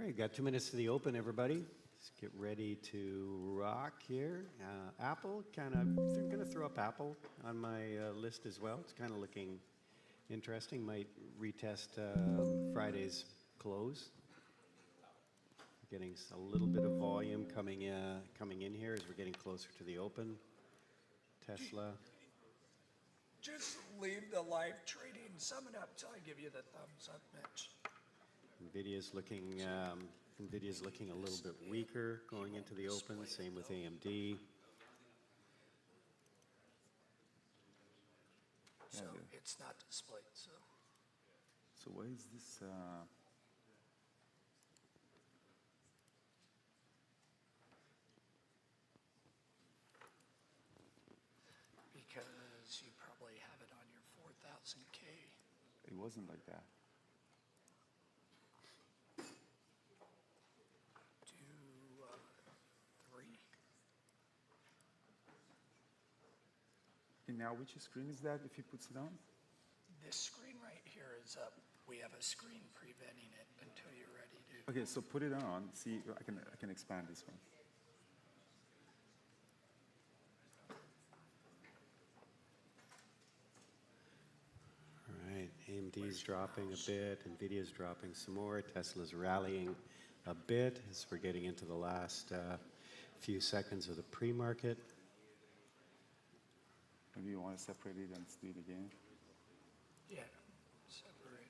All right, got 2 minutes to the open, everybody. Let's get ready to rock here. Apple, I'm going to throw up Apple on my list as well. It's kind of looking interesting. Might retest Friday's close. Getting a little bit of volume coming in here as we're getting closer to the open. Tesla. Just leave the live trading, sum it up till I give you the thumbs up, Mitch. Nvidia's looking a little bit weaker going into the open. Same with AMD. So it's not displayed. So why is this? Because you probably have it on your 4000K. It wasn't like that. Okay, now which screen is that if he puts it on? This screen right here is up. We have a screen preventing it until you're ready to. Okay, so put it on. See, I can expand this one. All right, AMD's dropping a bit, Nvidia's dropping some more, Tesla's rallying a bit as we're getting into the last few seconds of the pre-market. Maybe you want to separate it and do it again? Yeah, separate.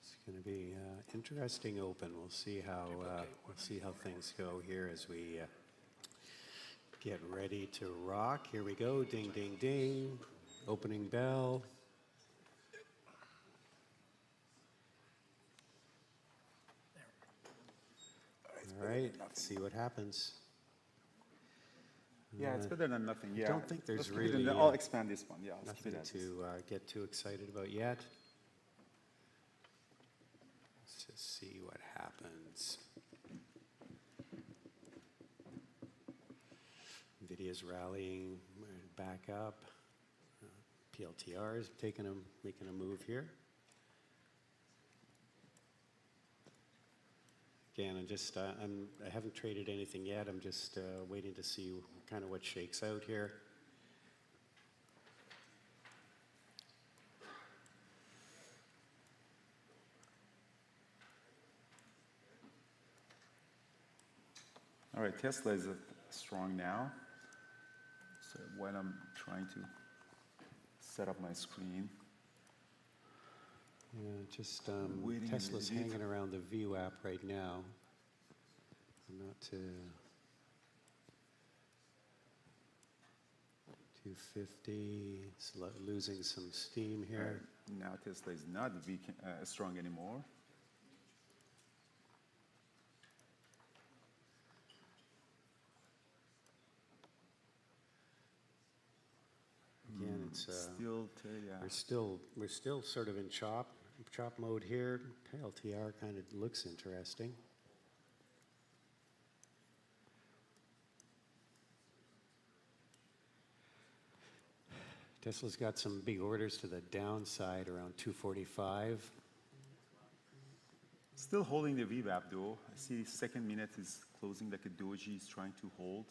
It's going to be interesting open. We'll see how things go here as we get ready to rock. Here we go. Ding, ding, ding. Opening bell. All right. Let's see what happens. Yeah, it's better than nothing. Yeah. I don't think there's Let's keep it really. I'll expand this one. Yeah, let's keep Nothing it as to get too excited about yet. Let's just see what happens. Nvidia's rallying back up. PLTR is making a move here. Again, I haven't traded anything yet. I'm just waiting to see kind of what shakes out here. All right, Tesla is strong now. So when I'm trying to set up my screen. Yeah, just Waiting Tesla's indeed. hanging around the VWAP right now. Not to 250. It's losing some steam here. Now Tesla is not strong anymore. Again, it's Still, yeah. we're still sort of in chop mode here. LTR kind of looks interesting. Tesla's got some big orders to the downside around 245. Still holding the VWAP though. I see second minute is closing like a doji is trying to hold.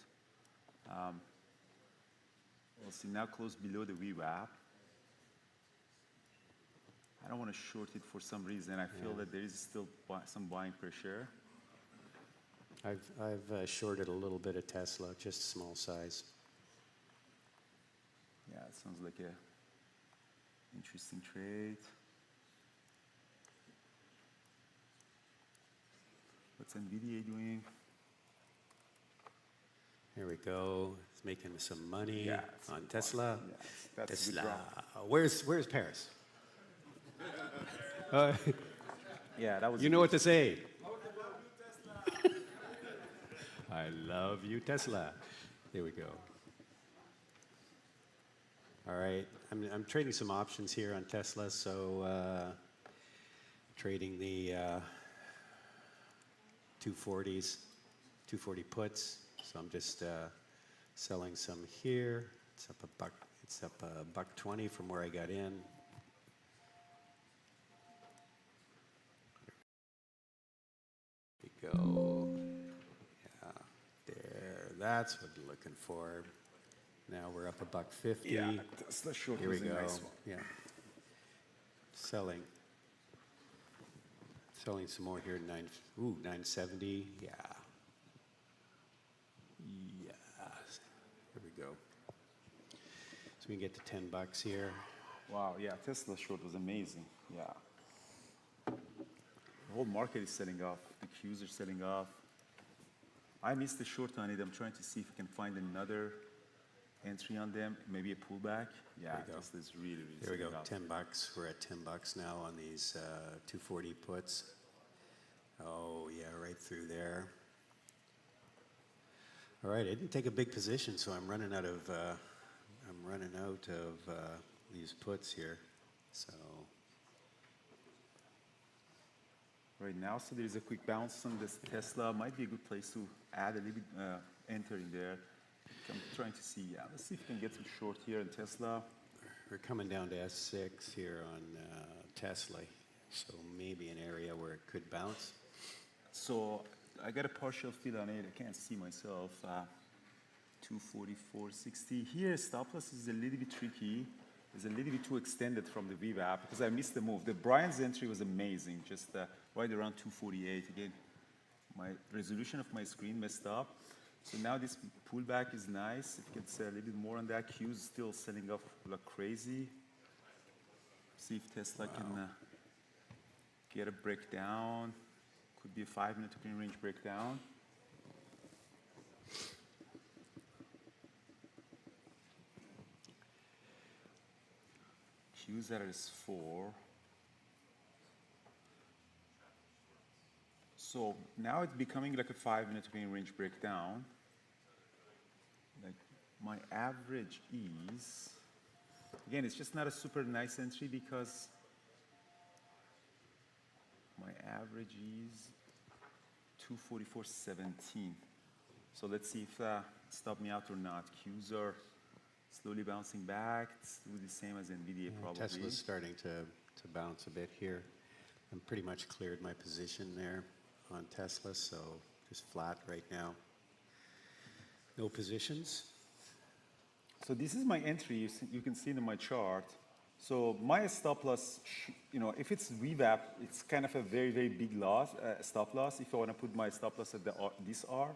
We'll see now close below the VWAP. I don't want to short it for some reason. I feel that there is still some buying pressure. I've shorted a little bit of Tesla, just small size. Yeah, it sounds like a interesting trade. What's NVIDIA doing? Here we go. It's making some money Yeah, on Tesla. Yeah, that's a good Tesla. drop. Where's Paris? Yeah, that was. You know what to say. I love you, Tesla. There we go. All right, I'm trading some options here on Tesla, so trading the 240s, 240 puts. So I'm just selling some here. It's up a buck. It's up a $1.20 from where I got in. go. Yeah, there. That's what I'm looking for. Now we're up $1.50. Yeah, Tesla short Here we was a go. nice one. Yeah. Selling. Selling some more here. 970. Yeah. Yes. Here we go. So we can get to $10 here. Wow, yeah, Tesla short was amazing. Yeah. The whole market is selling off. The Qs are selling off. I missed the short on it. I'm trying to see if I can find another entry on them, maybe a pullback. Yeah, There we go. Tesla's really, really There we go. selling off. $10. We're at $10 now on these 240 puts. Oh yeah, right through there. All right, I didn't take a big position, so I'm running out of these puts here. So Right now, so there's a quick bounce on this Tesla. Might be a good place to add a little bit, enter in there. I'm trying to see, yeah, let's see if we can get some short here in Tesla. we're coming down to S6 here on Tesla. So maybe an area where it could bounce. So I got a partial fill on it. I can't see myself. 244.60. Here, stop loss is a little bit tricky. It's a little bit too extended from the VWAP because I missed the move. The Brian's entry was amazing, just right around 248. Again, my resolution of my screen messed up. So now this pullback is nice. If you can say a little bit more on that, Q's still selling off like crazy. See if Tesla can get a breakdown. Could be a 5-minute green range breakdown. Q's at is 4. So now it's becoming like a 5-minute green range breakdown. Like my average is, again, it's just not a super nice entry because my average is 244.17. So let's see if stop me out or not. Qs are slowly bouncing back. It's the same as NVIDIA probably. Tesla's starting to bounce a bit here. I'm pretty much cleared my position there on Tesla, so just flat right now. No positions. So this is my entry. You can see it in my chart. So my stop loss, if it's VWAP, it's kind of a very, very big loss, stop loss. If I want to put my stop loss at this R,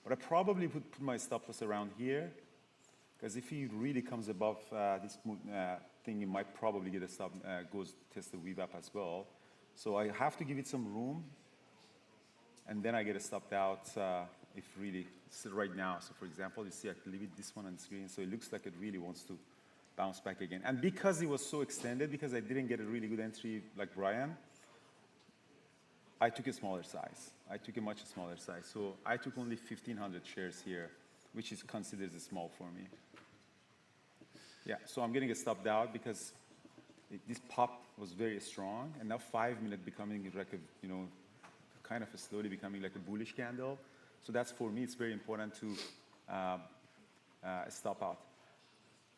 but I probably would put my stop loss around here, because if he really comes above this thing, it might probably get a stop, goes test the VWAP as well. So I have to give it some room, and then I get a stopped out if really, right now. So for example, you see I can leave it this one on the screen, so it looks like it really wants to bounce back again. And because it was so extended, because I didn't get a really good entry like Brian, I took a smaller size. I took a much smaller size. So I took only 1,500 shares here, which is considered as small for me. Yeah, so I'm getting a stopped out because this pop was very strong, and now 5-minute becoming like a, kind of slowly becoming like a bullish candle. So that's, for me, it's very important to stop out.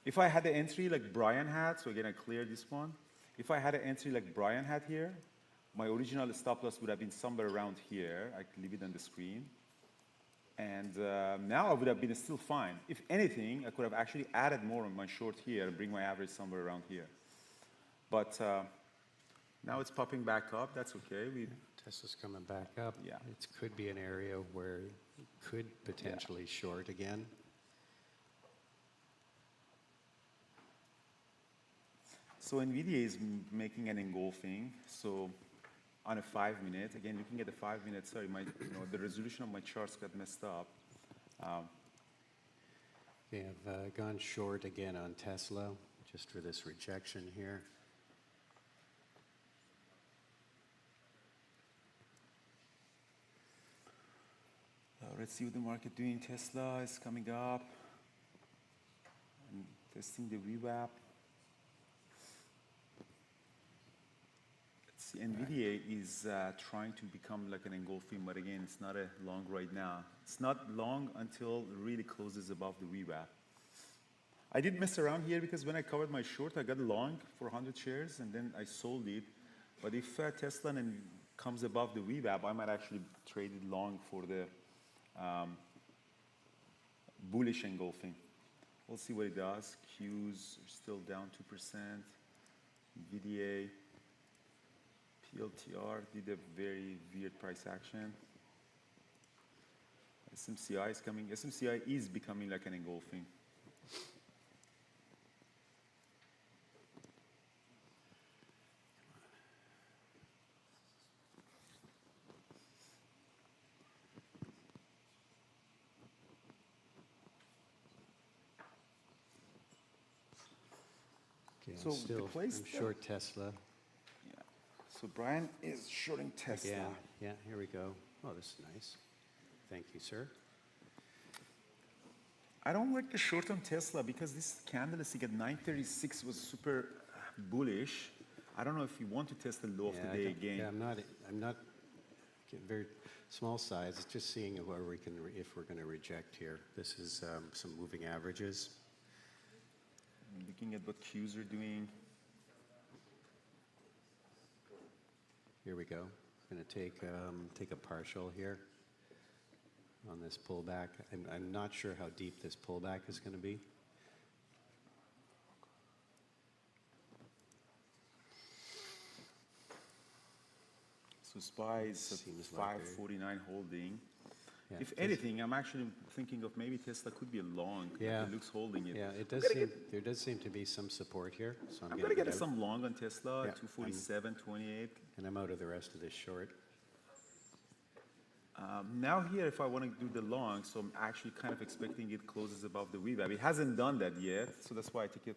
If I had an entry like Brian had, so again, I cleared this one. If I had an entry like Brian had here, my original stop loss would have been somewhere around here. I could leave it on the screen. And now I would have been still fine. If anything, I could have actually added more on my short here and bring my average somewhere around here. But now it's popping back up. That's okay. Tesla's coming back up. Yeah. It could be an area where it could potentially short again. So NVIDIA is making an engulfing. So on a 5-minute, again, looking at the 5-minute, sorry, the resolution of my charts got messed up. They have gone short again on Tesla, just for this rejection here. Let's see what the market doing. Tesla is coming up. I'm testing the VWAP. Let's see, NVIDIA is trying to become like an engulfing, but again, it's not a long right now. It's not long until it really closes above the VWAP. I did mess around here because when I covered my short, I got long for 100 shares, and then I sold it. But if Tesla and comes above the VWAP, I might actually trade it long for the bullish engulfing. We'll see what it does. Qs are still down 2%. VDA, PLTR did a very weird price action. SMCI is coming. SMCI is becoming like an engulfing. Okay, So I'm the still place I'm that- short Tesla. Yeah. So Brian is shorting Tesla. Yeah, here we go. Oh, this is nice. Thank you, sir. I don't like the short on Tesla because this candlestick at 936 was super bullish. I don't know if you want to test the low of the I day don't- again. Yeah, I'm not very small size. It's just seeing where we can, if we're going to reject here. This is some moving averages. Looking at what Qs are doing. Here we go. I'm going to take a partial here on this pullback. I'm not sure how deep this pullback is going to be. So SPY is at Seems like they're- 549 holding. Yeah, If it anything, I'm actually thinking of maybe Tesla could be a long. Like Yeah. it looks holding it. Yeah, it does gonna seem, get- there does seem to be some support here. So I'm gonna get get out, some long on Tesla, Yeah, 247, 28. and I'm out of the rest of this short. Now here, if I want to do the long, so I'm actually kind of expecting it closes above the VWAP. It hasn't done that yet, so that's why I took it,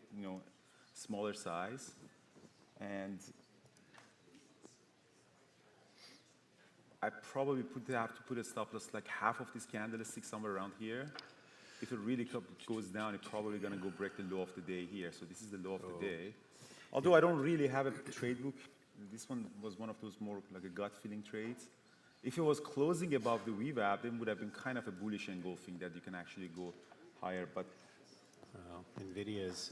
smaller size. And I probably have to put a stop loss like half of this candlestick somewhere around here. If it really goes down, it's probably going to go break the low of the day here. So this is the low of the day. Although I don't really have a trade book, this one was one of those more like a gut feeling trades. If it was closing above the VWAP, then it would have been kind of a bullish engulfing that you can actually go higher. But NVIDIA's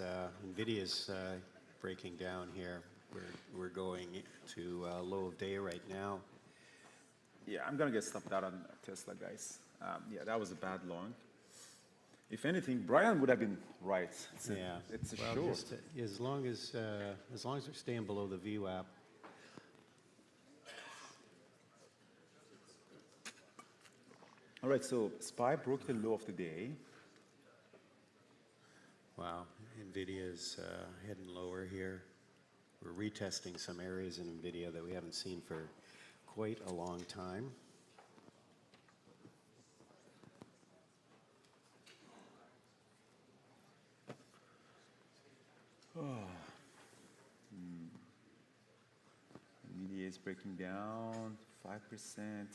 breaking down here. We're going to low of day right now. yeah, I'm going to get stopped out on Tesla, guys. Yeah, that was a bad long. If anything, Brian would have been right. It's a Well, short. just as long as they're staying below the VWAP. All right, so SPY broke the low of the day. Wow, NVIDIA's heading lower here. We're retesting some areas in NVIDIA that we haven't seen for quite a long time. NVIDIA is breaking down 5%,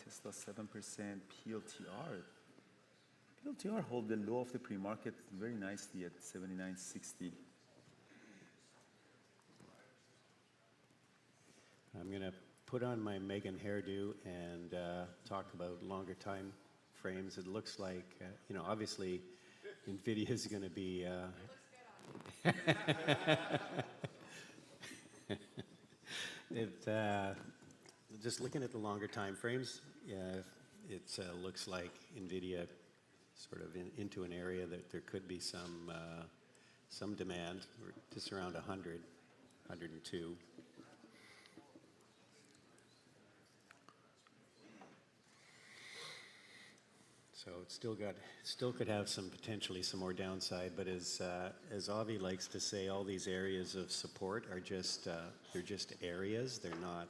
Tesla 7%, PLTR. PLTR hold the low of the pre-market very nicely at 79.60. I'm going to put on my Megan hairdo and talk about longer time frames. It looks like, obviously NVIDIA is going to be... just looking at the longer time frames, it looks like NVIDIA sort of into an area that there could be some demand. We're just around 100, 102. So it's still could have potentially some more downside, but as Avi likes to say, all these areas of support are they're just areas. They're not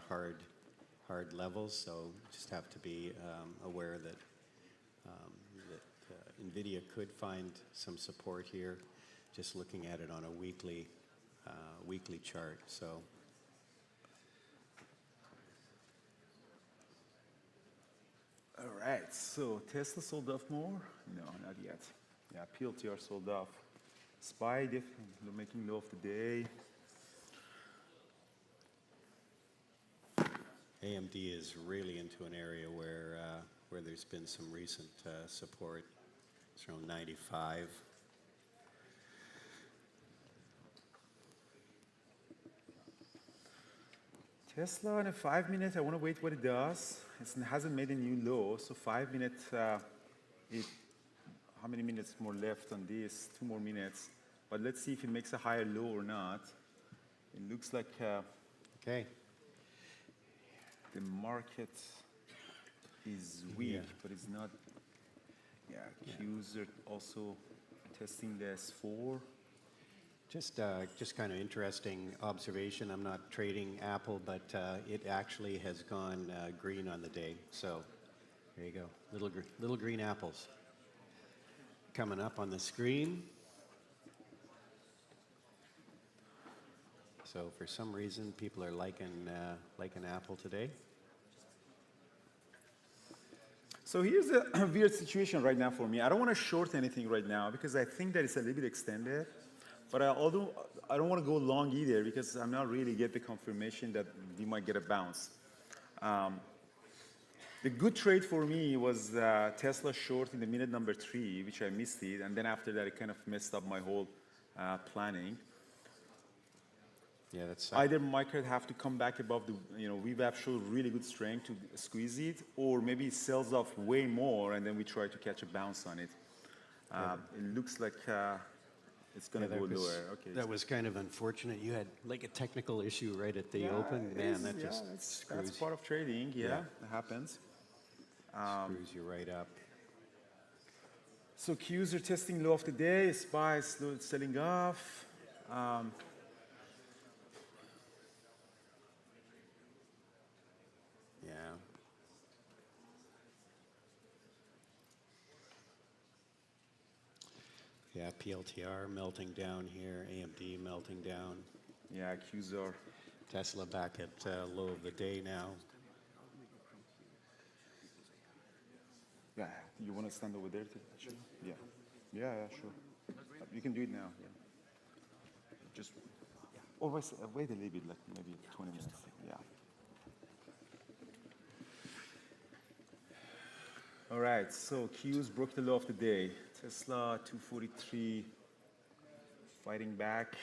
hard levels. So just have to be aware that NVIDIA could find some support here. Just looking at it on a weekly chart. So. All right, so Tesla sold off more? No, not yet. Yeah, PLTR sold off. SPY definitely making low of the day. AMD is really into an area where there's been some recent support. It's around 95. Tesla in a 5 minutes, I want to wait what it does. It hasn't made a new low, so 5 minutes, how many minutes more left on this? 2 more minutes. But let's see if it makes a higher low or not. It looks like Okay. the market is weak, Yeah. but it's not. Yeah, Qs are also testing the S4. Just kind of interesting observation. I'm not trading Apple, but it actually has gone green on the day. So there you go. Little green apples coming up on the screen. So for some reason, people are liking Apple today. So here's a weird situation right now for me. I don't want to short anything right now because I think that it's a little bit extended. But although I don't want to go long either because I'm not really get the confirmation that we might get a bounce. The good trade for me was Tesla short in the minute number 3, which I missed it. And then after that, it kind of messed up my whole planning. Yeah, that's Either market have to come back above the, VWAP show really good strength to squeeze it, or maybe it sells off way more and then we try to catch a bounce on it. It looks like it's going to go lower. Okay. That was kind of unfortunate. You had like a technical issue right at the open. Man, that just that's screws, part of trading. Yeah, Yeah. it happens. screws you right up. So Qs are testing low of the day. SPY is selling off. Yeah. Yeah, PLTR melting down here, AMD melting down. Yeah, Qs are. Tesla back at low of the day now. Yeah, you want to stand over there? Yeah. Yeah, sure. You can do it now. Yeah. Just. Oh, wait a little bit, like maybe 20 minutes. Yeah. All right, so Qs broke the low of the day. Tesla 243 fighting back.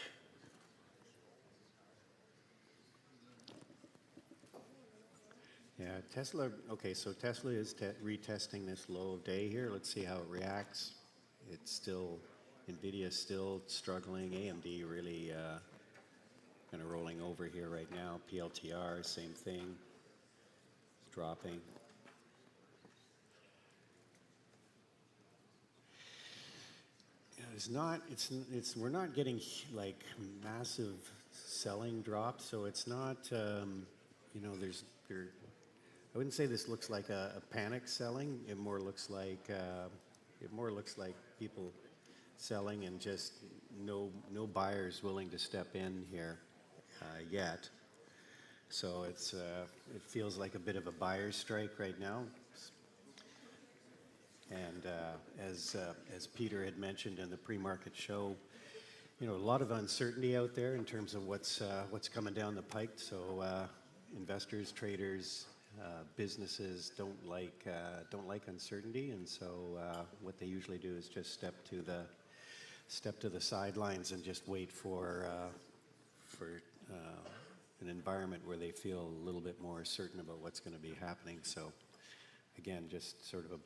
Yeah, Tesla, okay, so Tesla is retesting this low of day here. Let's see how it reacts. It's still, NVIDIA's still struggling. AMD really kind of rolling over here right now. PLTR, same thing. It's dropping. We're not getting like massive selling drops, so it's not, I wouldn't say this looks like a panic selling. It more looks like people selling and just no buyers willing to step in here yet. So it feels like a bit of a buyer's strike right now. And as Peter had mentioned in the pre-market show, a lot of uncertainty out there in terms of what's coming down the pike. So investors, traders, businesses don't like uncertainty, and so what they usually do is just step to the sidelines and just wait for an environment where they feel a little bit more certain about what's going to be happening. So again, just sort of a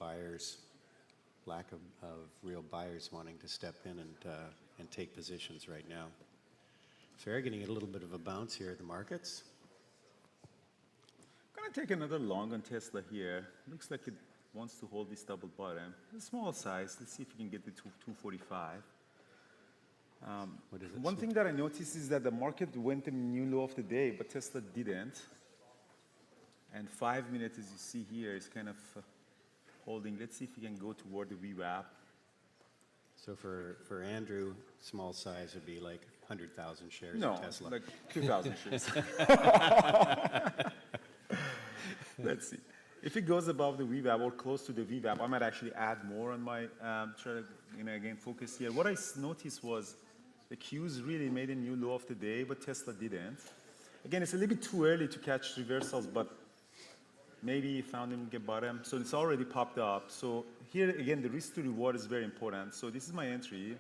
lack of real buyers wanting to step in and take positions right now. So we're getting a little bit of a bounce here at the markets. I'm going to take another long on Tesla here. Looks like it wants to hold this double bottom. A small size. Let's see if we can get to 245. What is it? One thing that I noticed is that the market went to new low of the day, but Tesla didn't. And 5 minutes, as you see here, is kind of holding. Let's see if we can go toward the VWAP. So for Andrew, small size would be like 100,000 shares No, of Tesla. like 2,000 shares. Let's see. If it goes above the VWAP or close to the VWAP, I might actually add more on my try to again focus here. What I noticed was the Qs really made a new low of the day, but Tesla didn't. Again, it's a little bit too early to catch reversals, but maybe found him get bottom. So it's already popped up. So here again, the risk to reward is very important. So this is my entry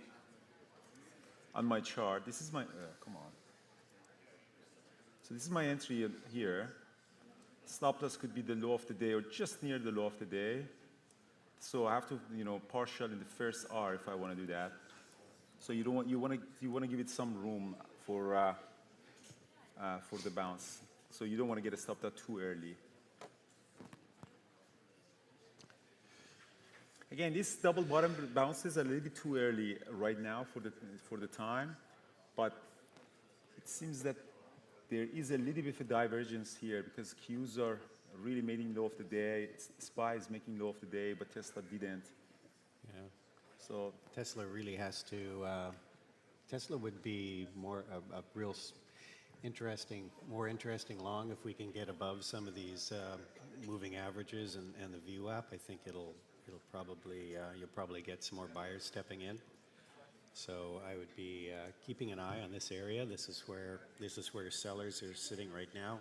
on my chart. This is my come on. So this is my entry here. Stop loss could be the low of the day or just near the low of the day. So I have to, partial in the first R if I want to do that. So you want to give it some room for the bounce. So you don't want to get a stop out too early. Again, this double bottom bounces a little bit too early right now for the time, but it seems that there is a little bit of a divergence here because Qs are really making low of the day. SPY is making low of the day, but Tesla didn't. Yeah. So Tesla really has to, Tesla would be more a real more interesting long if we can get above some of these moving averages and the VWAP. I think it'll probably, you'll probably get some more buyers stepping in. So I would be keeping an eye on this area. This is where sellers are sitting right now.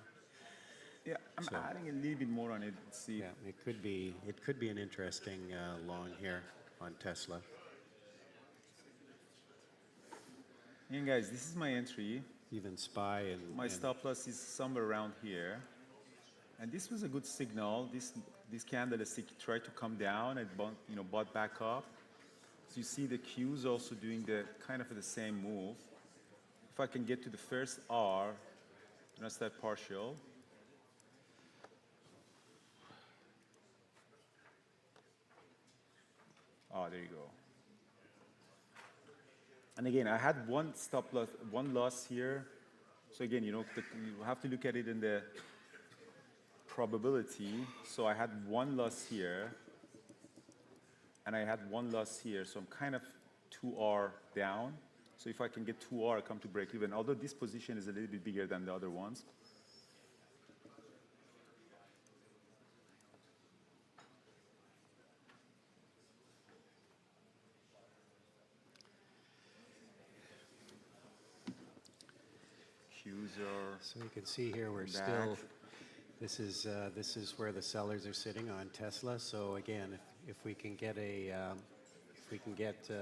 yeah, I'm adding a little bit more on it. Let's see. Yeah, it could be an interesting long here on Tesla. And guys, this is my entry. Even SPY and My stop loss is somewhere around here. And this was a good signal. This candlestick tried to come down and bought back up. So you see the Qs also doing the kind of the same move. If I can get to the first R, that's that partial. Oh, there you go. And again, I had one stop loss, one loss here. So again, you have to look at it in the probability. So I had one loss here, and I had one loss here. So I'm kind of 2R down. So if I can get 2R, I come to break even. Although this position is a little bit bigger than the other ones. Qs are so you can see here we're back. still. This is where the sellers are sitting on Tesla. So again, if we can get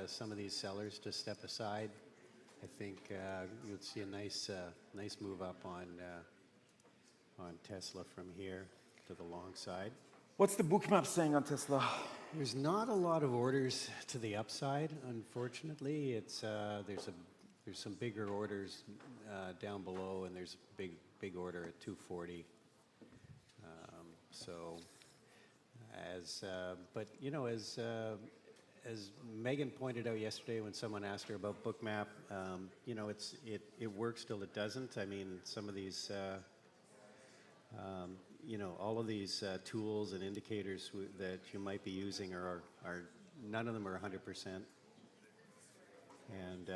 some of these sellers to step aside, I think you'll see a nice move up on Tesla from here to the long side. What's the bookmap saying on Tesla? There's not a lot of orders to the upside, unfortunately. There's some bigger orders down below, and there's a big order at 240. As Megan pointed out yesterday when someone asked her about Bookmap, it works till it doesn't. I mean, some of these, all of these tools and indicators that you might be using are none of them are 100%. And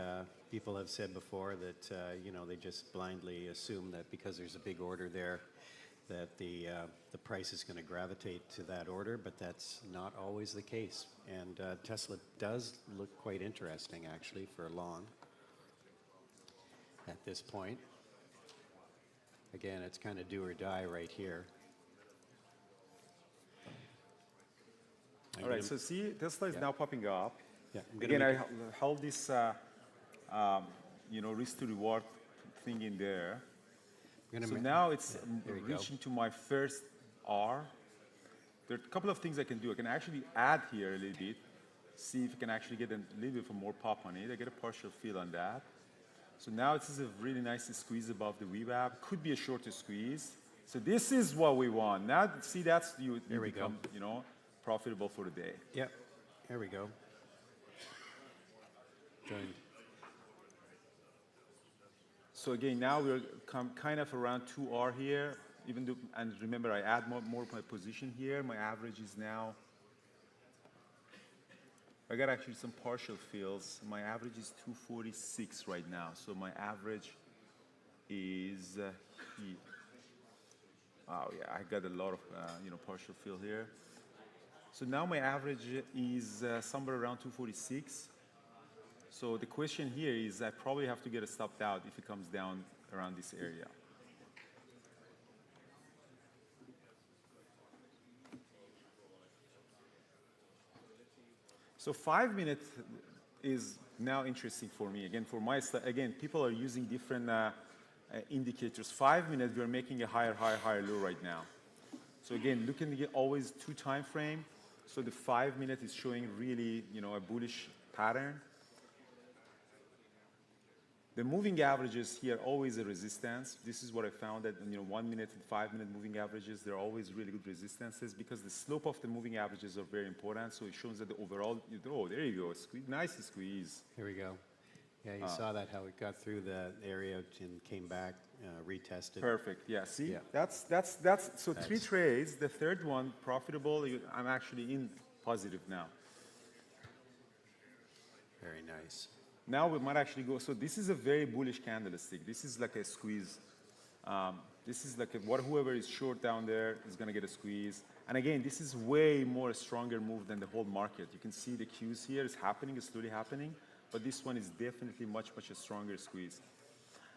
people have said before that they just blindly assume that because there's a big order there, that the price is going to gravitate to that order, but that's not always the case. And Tesla does look quite interesting, actually, for long at this point. Again, it's kind of do or die right here. All right, so see, Tesla is now popping up. Yeah, Again, I held this, risk to reward thing in there. So now it's reaching to my first R. There are a couple of things I can do. I can actually add here a little bit, see if I can actually get a little bit of more pop on it. I get a partial fill on that. So now this is a really nice squeeze above the VWAP. Could be a shorter squeeze. So this is what we want. Now, see, that's you become, profitable for the day. Yep, here we go. Joined. So again, now we're kind of around 2R here. Even though, and remember, I add more of my position here. My average is now, I got actually some partial fills. My average is 246 right now. So my average is here. Oh yeah, I got a lot of partial fill here. So now my average is somewhere around 246. So the question here is I probably have to get a stopped out if it comes down around this area. So 5 minutes is now interesting for me. Again, people are using different indicators. 5 minutes, we're making a higher high, higher low right now. So again, looking at always 2 time frame. So the 5 minute is showing really, a bullish pattern. The moving averages here always a resistance. This is what I found that 1 minute and 5 minute moving averages, they're always really good resistances because the slope of the moving averages are very important. So it shows that the overall, oh, there you go, nice squeeze. Here we go. Yeah, you saw that, how it got through the area and came back, retested. Perfect. Yeah. See, Yeah. that's so 3 trades. The third one profitable. I'm actually in positive now. Very nice. Now we might actually go. So this is a very bullish candlestick. This is like a squeeze. This is like whoever is short down there is going to get a squeeze. And again, this is way more a stronger move than the whole market. You can see the cues here is happening, it's slowly happening. But this one is definitely much a stronger squeeze.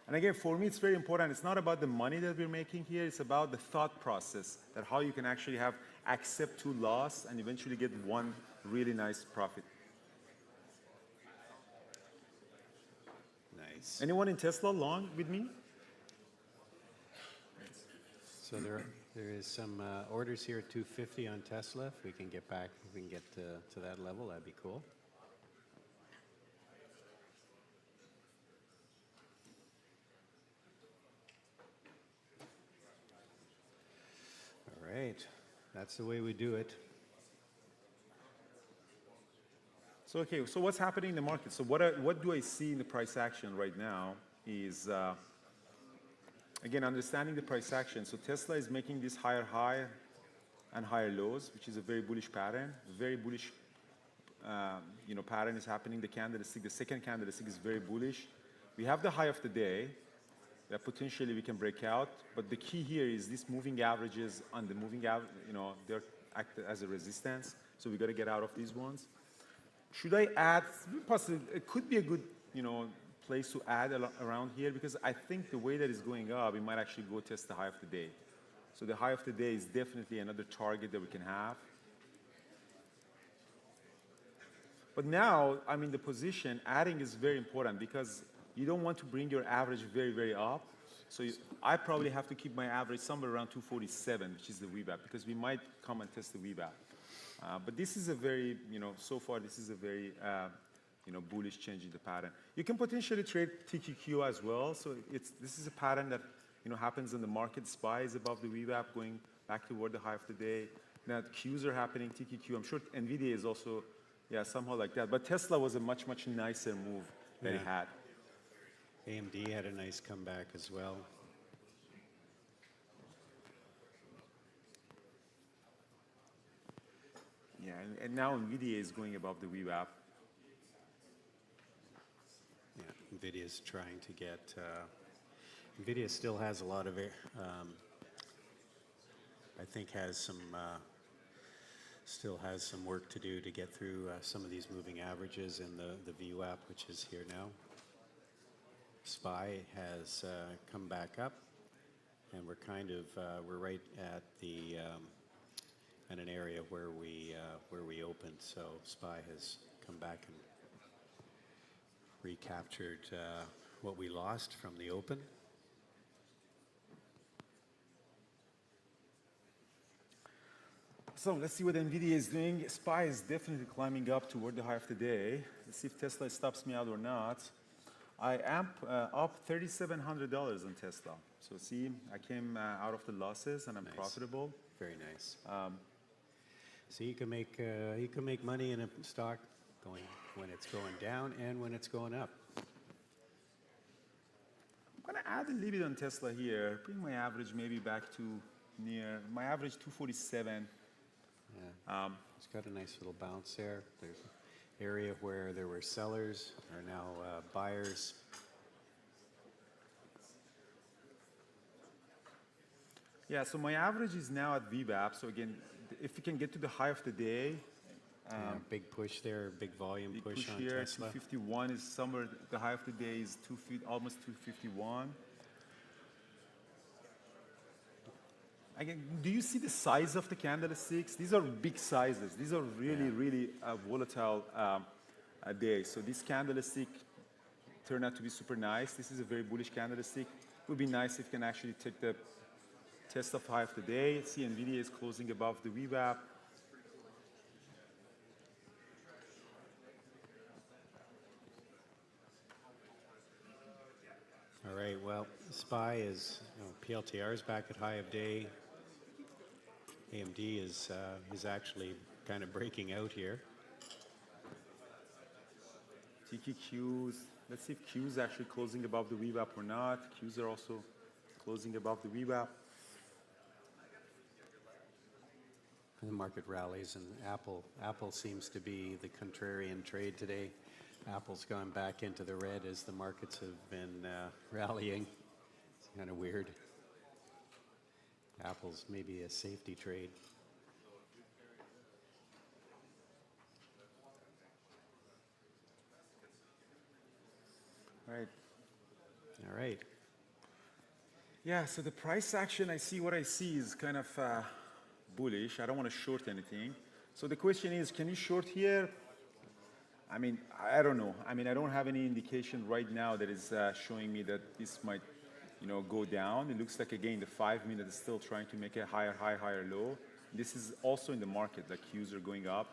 And again, for me, it's very important. It's not about the money that we're making here. It's about the thought process, that how you can actually accept 2 loss and eventually get 1 really nice profit. Nice. Anyone in Tesla long with me? So there is some orders here at 250 on Tesla. If we can get to that level, that'd be cool. All right, that's the way we do it. So okay, so what's happening in the market? So what do I see in the price action right now is, again, understanding the price action. So Tesla is making this higher high and higher lows, which is a very bullish pattern. Very bullish, pattern is happening. The second candlestick is very bullish. We have the high of the day that potentially we can break out. But the key here is these moving averages on the moving average, they're acting as a resistance. So we got to get out of these ones. Should I add? Possibly, it could be a good, place to add around here because I think the way that it's going up, it might actually go test the high of the day. So the high of the day is definitely another target that we can have. But now, I'm in the position, adding is very important because you don't want to bring your average very, very up. So I probably have to keep my average somewhere around 247, which is the VWAP, because we might come and test the VWAP. But this is a very, so far this is a very, bullish change in the pattern. You can potentially trade TQQ as well. So this is a pattern that, happens in the market. SPY is above the VWAP going back toward the high of the day. Now Qs are happening, TQQ. I'm sure NVIDIA is also, somehow like that. But Tesla was a much nicer move that it had. AMD had a nice comeback as well. Yeah, and now NVIDIA is going above the VWAP. Yeah, NVIDIA's trying to get, NVIDIA still has a lot of it, I think has some, still has some work to do to get through some of these moving averages in the VWAP, which is here now. SPY has come back up, and we're kind of, we're right at the, in an area where we opened, so SPY has come back and recaptured what we lost from the open. So let's see what NVIDIA is doing. SPY is definitely climbing up toward the high of the day. Let's see if Tesla stops me out or not. I am up $3,700 on Tesla. So see, I came out of the losses and I'm profitable. Very nice. So you can make money in a stock when it's going down and when it's going up. I'm gonna add a little bit on Tesla here. Bring my average maybe back to near my average 247. Yeah. It's got a nice little bounce there. There's an area where there were sellers are now buyers. Yeah, so my average is now at VWAP. So again, if you can get to the high of the day, Big push there, big volume big push push on here, Tesla. 251 is somewhere, the high of the day is almost 251. Again, do you see the size of the candlesticks? These are big sizes. These are really volatile days. So this candlestick turned out to be super nice. This is a very bullish candlestick. would be nice if you can actually take the Tesla high of the day. See, NVIDIA is closing above the VWAP. All right, well, SPY is, PLTR is back at high of day. AMD is actually kind of breaking out here. TQQs, let's see if Qs is actually closing above the VWAP or not. Qs are also closing above the VWAP. The market rallies, and Apple seems to be the contrarian trade today. Apple's gone back into the red as the markets have been rallying. It's kind of weird. Apple's maybe a safety trade. Right. All right. Yeah, so the price action, what I see is kind of bullish. I don't want to short anything. So the question is, can you short here? I mean, I don't know. I mean, I don't have any indication right now that is showing me that this might, go down. It looks like, again, the 5-minute is still trying to make a higher high, higher low. This is also in the market, like Qs are going up.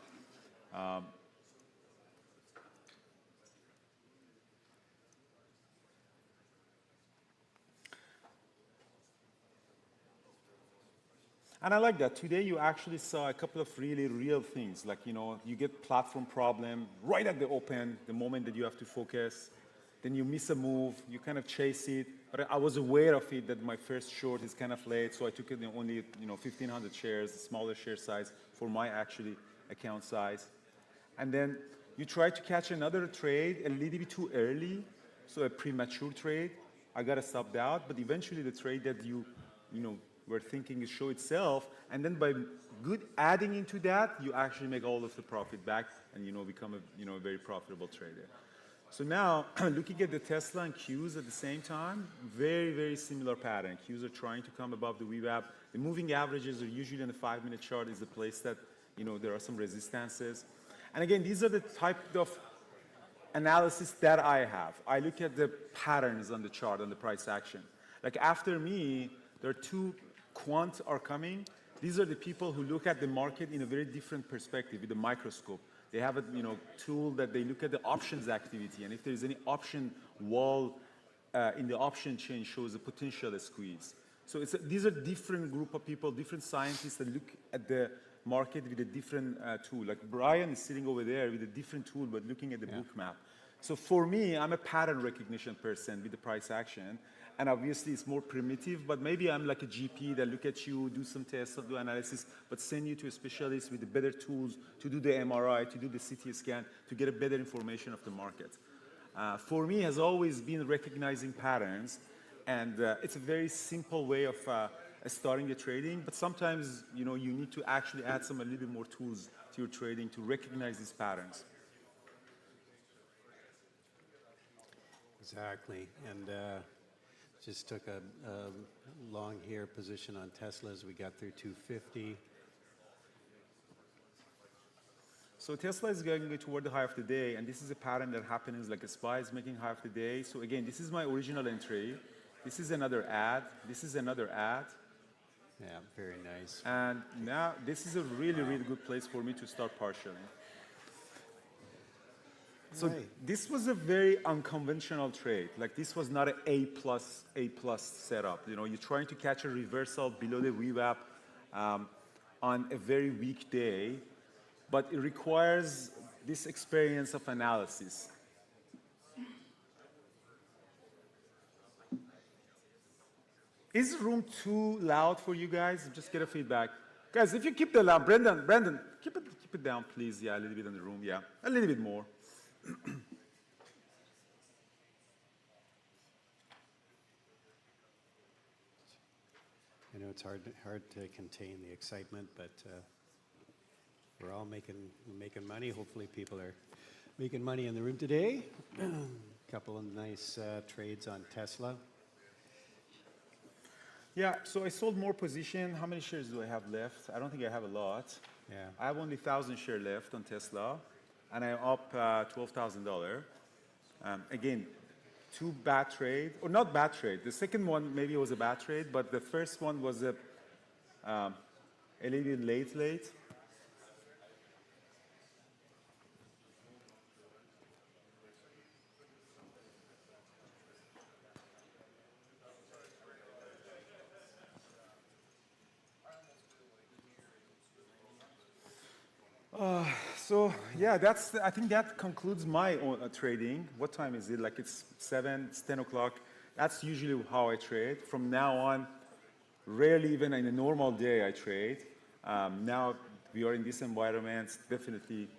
And I like that. Today you actually saw a couple of really real things. Like, you get platform problem right at the open, the moment that you have to focus. Then you miss a move, you kind of chase it. But I was aware of it that my first short is kind of late, so I took it in only 1,500 shares, a smaller share size for my actually account size. And then you try to catch another trade a little bit too early, so a premature trade. I got stopped out, but eventually the trade that you were thinking is show itself, and then by good adding into that, you actually make all of the profit back and become a very profitable trader. So now, looking at the Tesla and Qs at the same time, very, very similar pattern. Qs are trying to come above the VWAP. The moving averages are usually in the 5-minute chart is the place that, there are some resistances. And again, these are the type of analysis that I have. I look at the patterns on the chart, on the price action. Like after me, there are two quants are coming. These are the people who look at the market in a very different perspective with a microscope. They have a tool that they look at the options activity, and if there is any option wall in the option chain shows a potential squeeze. So these are different group of people, different scientists that look at the market with a different tool. Like Brian is sitting over there with a different tool, but looking at the book map. So for me, I'm a pattern recognition person with the price action. And obviously, it's more primitive, but maybe I'm like a GP that look at you, do some tests, do analysis, but send you to a specialist with the better tools to do the MRI, to do the CT scan, to get a better information of the market. For me, has always been recognizing patterns, and it's a very simple way of starting the trading, but sometimes, you need to actually add a little bit more tools to your trading to recognize these patterns. Exactly, and just took a long here position on Teslas. We got through 250. So Tesla is going toward the high of the day, and this is a pattern that happens like a SPY is making high of the day. So again, this is my original entry. This is another ad. This is another ad. Yeah, very nice. And now this is a really, really good place for me to start partially. So this was a very unconventional trade. Like this was not an A plus setup. You're trying to catch a reversal below the VWAP on a very weak day, but it requires this experience of analysis. Is the room too loud for you guys? Just get a feedback. Guys, if you keep the loud, Brendan, keep it down, please. Yeah, a little bit in the room. Yeah, a little bit more. I know it's hard to contain the excitement, but we're all making money. Hopefully, people are making money in the room today. A couple of nice trades on Tesla. Yeah, so I sold more position. How many shares do I have left? I don't think I have a lot. Yeah. I have only 1,000 shares left on Tesla, and I'm up $12,000. Again, two bad trade, or not bad trade. The second one maybe was a bad trade, but the first one was a little bit late. So yeah, I think that concludes my own, trading. What time is it? Like it's 7, it's 10 o'clock. That's usually how I trade. From now on, rarely even in a normal day I trade. Now we are in this environment, definitely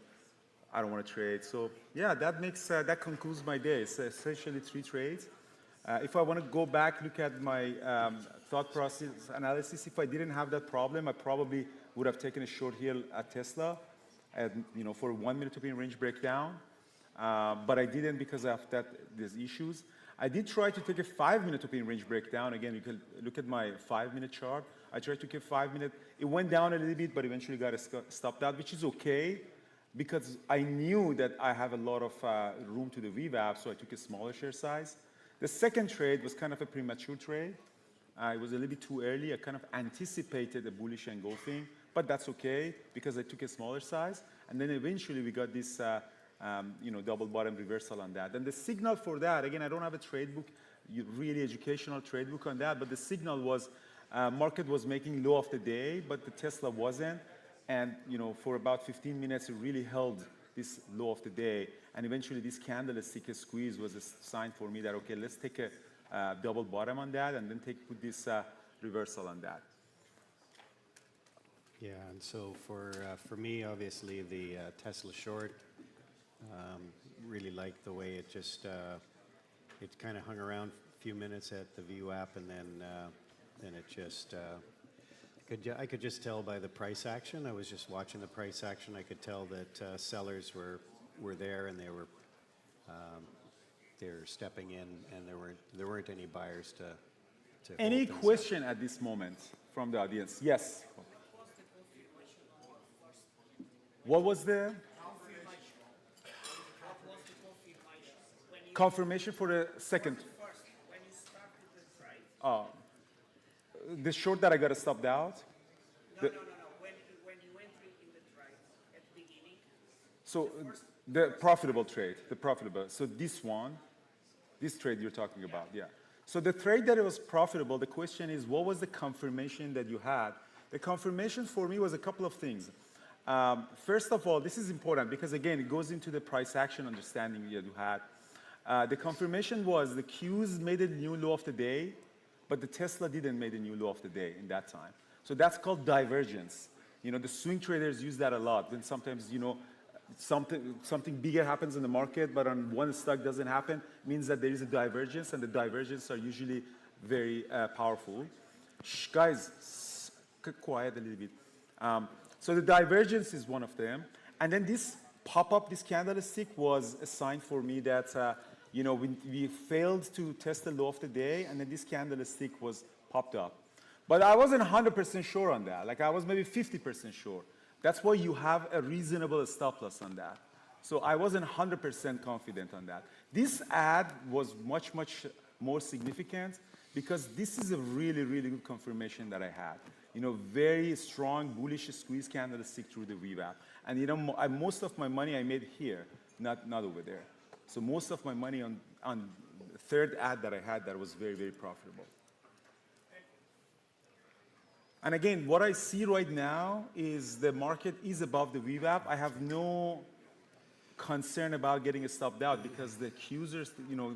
I don't want to trade. So yeah, that concludes my day. It's essentially 3 trades. If I want to go back, look at my thought process analysis, if I didn't have that problem, I probably would have taken a short here at Tesla, and, for 1 minute opinion range breakdown. But I didn't because of these issues. I did try to take a 5-minute opinion range breakdown. Again, you can look at my 5-minute chart. I tried to take 5 minutes. It went down a little bit, but eventually got stopped out, which is okay because I knew that I have a lot of room to the VWAP, so I took a smaller share size. The second trade was kind of a premature trade. It was a little bit too early. I kind of anticipated a bullish engulfing, but that's okay because I took a smaller size. And then eventually we got this double bottom reversal on that. And the signal for that, again, I don't have a trade book, really educational trade book on that, but the signal was market was making low of the day, but the Tesla wasn't. And for about 15 minutes, it really held this low of the day. And eventually this candlestick squeeze was a sign for me that, okay, let's take a double bottom on that and then put this reversal on that. Yeah, and so for me, obviously, the Tesla short, really liked the way it just, it kind of hung around a few minutes at the VWAP, and then it just, I could just tell by the price action. I was just watching the price action. I could tell that sellers were there, and they were stepping in, and there weren't any buyers to Any hold things question at this moment from the audience? Yes. What was the confirmation for the second? When you started the trade? The short that I got stopped out. No. When you went in the trade at the beginning. So the profitable trade, So this trade you're talking about, yeah. So the trade that it was profitable, the question is, what was the confirmation that you had? The confirmation for me was a couple of things. First of all, this is important because, again, it goes into the price action understanding that you had. The confirmation was the Qs made a new low of the day, but the Tesla didn't make a new low of the day in that time. So that's called divergence. The swing traders use that a lot. When sometimes, something bigger happens in the market, but on one stock doesn't happen, means that there is a divergence, and the divergences are usually very powerful. Shh, guys, quiet a little bit. So the divergence is one of them. And then this pop-up, this candlestick was a sign for me that, we failed to test the low of the day, and then this candlestick was popped up. But I wasn't 100% sure on that. Like I was maybe 50% sure. That's why you have a reasonable stop loss on that. So I wasn't 100% confident on that. This ad was much, much more significant because this is a really, really good confirmation that I had. Very strong bullish squeeze candlestick through the VWAP. And most of my money I made here, not over there. So most of my money on the third ad that I had that was very, very profitable. And again, what I see right now is the market is above the VWAP. I have no concern about getting stopped out because the Qs are,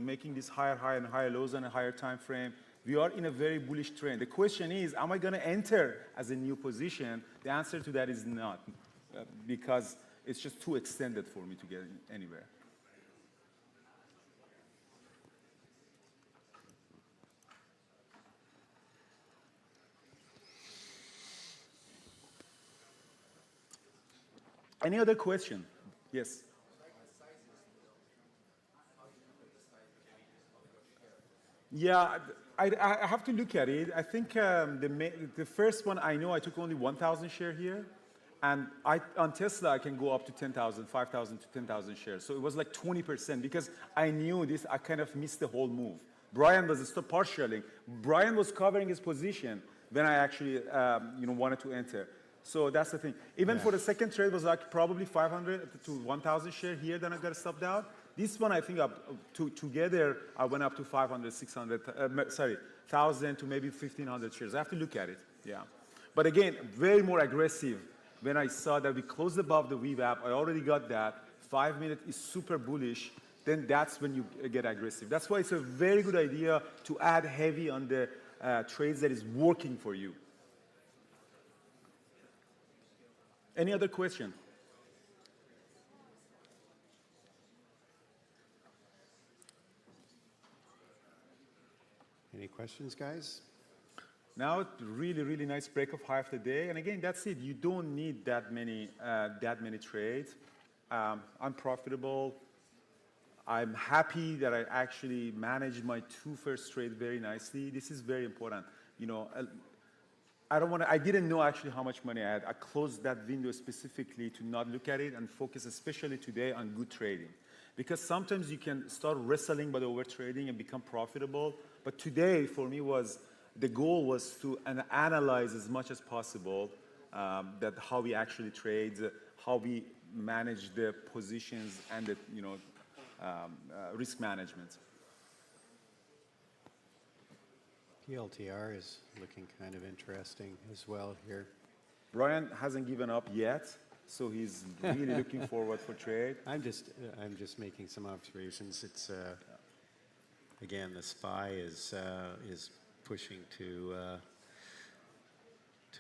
making these higher and higher lows on a higher time frame. We are in a very bullish trend. The question is, am I going to enter as a new position? The answer to that is not, because it's just too extended for me to get anywhere. Any other question? Yes. Yeah, I have to look at it. I think the first one I know I took only 1,000 share here, And on Tesla, I can go up to 10,000, 5,000 to 10,000 shares. So it was like 20% because I knew this, I kind of missed the whole move. Brian was still partialing. Brian was covering his position when I actually wanted to enter. So that's the thing. Even for the second trade was like probably 500 to 1,000 share here, then I got stopped out. This one, I think together, I went up to 500, 600, 1,000 to maybe 1,500 shares. I have to look at it, yeah. But again, very more aggressive. When I saw that we closed above the VWAP, I already got that. 5 minutes is super bullish. Then that's when you get aggressive. That's why it's a very good idea to add heavy on the trades that is working for you. Any other question? Any questions, guys? Now, really, really nice break of high of the day. And again, that's it. You don't need that many trades. I'm profitable. I'm happy that I actually managed my two first trades very nicely. This is very important. You know, I didn't know actually how much money I had. I closed that window specifically to not look at it and focus, especially today, on good trading. Because sometimes you can start wrestling by the over trading and become profitable. But today, for me, the goal was to analyze as much as possible that how we actually trade, how we manage the positions and the risk management. PLTR is looking kind of interesting as well here. Brian hasn't given up yet, so he's really looking forward for trade. I'm just making some observations. It's again, the SPY is pushing to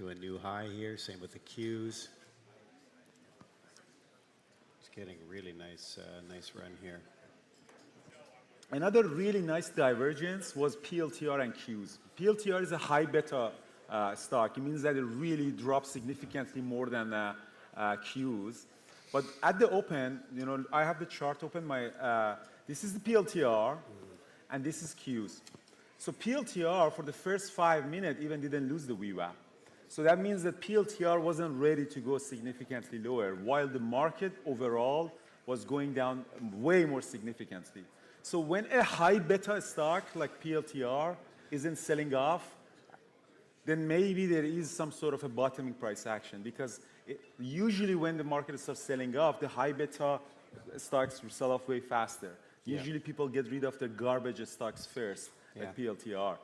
a new high here. Same with the Qs. It's getting a really nice run here. Another really nice divergence was PLTR and Qs. PLTR is a high beta stock. It means that it really drops significantly more than Qs. But at the open, I have the chart open. This is the PLTR, and this is Qs. So PLTR for the first 5 minutes even didn't lose the VWAP. So that means that PLTR wasn't ready to go significantly lower, while the market overall was going down way more significantly. So when a high beta stock like PLTR isn't selling off, then maybe there is some sort of a bottoming price action, because usually when the market starts selling off, the high beta stocks will sell off way faster. Yeah. Usually people get rid of their garbage stocks first, like PLTR.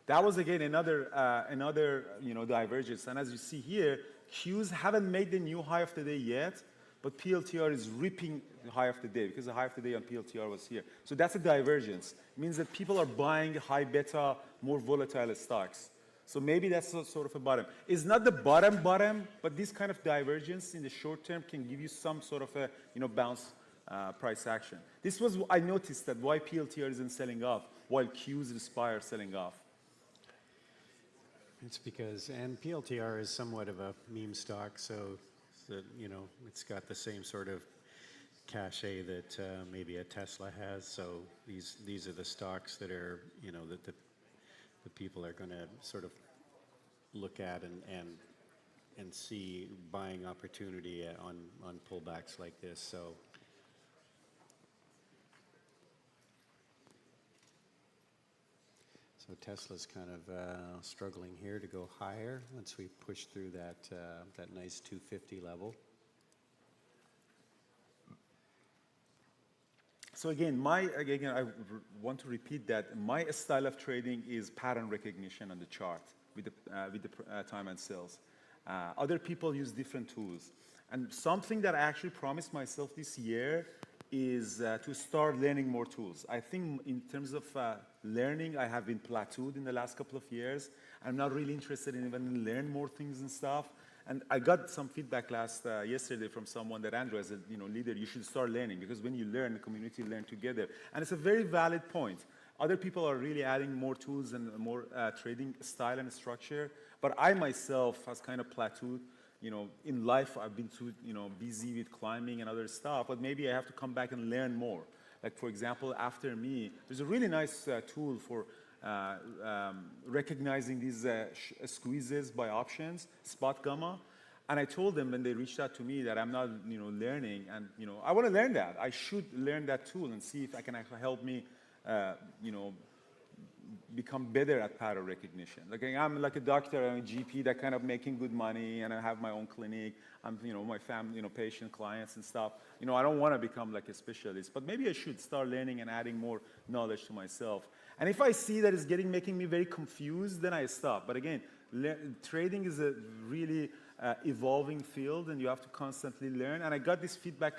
That was again another divergence. And as you see here, Qs haven't made the new high of the day yet, but PLTR is ripping the high of the day because the high of the day on PLTR was here. So that's a divergence. It means that people are buying high beta, more volatile stocks. So maybe that's sort of a bottom. It's not the bottom, but this kind of divergence in the short term can give you some sort of a bounce price action. This was, I noticed that why PLTR isn't selling off while Qs and SPY are selling off. It's because, and PLTR is somewhat of a meme stock, so that, it's got the same sort of cachet that maybe a Tesla has. So these are the stocks that are, that the people are going to sort of look at and see buying opportunity on pullbacks like this. So Tesla's kind of struggling here to go higher once we push through that nice 250 level. So again, I want to repeat that my style of trading is pattern recognition on the chart with the time and sales. Other people use different tools. And something that I actually promised myself this year is to start learning more tools. I think in terms of learning, I have been plateaued in the last couple of years. I'm not really interested in even learn more things and stuff. And I got some feedback yesterday from someone that, Andrew, as a leader, you should start learning, because when you learn, the community learn together. And it's a very valid point. Other people are really adding more tools and more trading style and structure. But I myself has kind of plateaued. In life, I've been too, busy with climbing and other stuff, but maybe I have to come back and learn more. Like, for example, After Me, there's a really nice tool for recognizing these squeezes by options, Spot Gamma. And I told them when they reached out to me that I'm not, learning, and I want to learn that. I should learn that tool and see if I can actually help me, become better at pattern recognition. Like I'm like a doctor, I'm a GP that kind of making good money, and I have my own clinic. I'm, my family, patient clients and stuff. I don't want to become like a specialist, but maybe I should start learning and adding more knowledge to myself. And if I see that it's making me very confused, then I stop. But again, trading is a really evolving field, and you have to constantly learn. And I got this feedback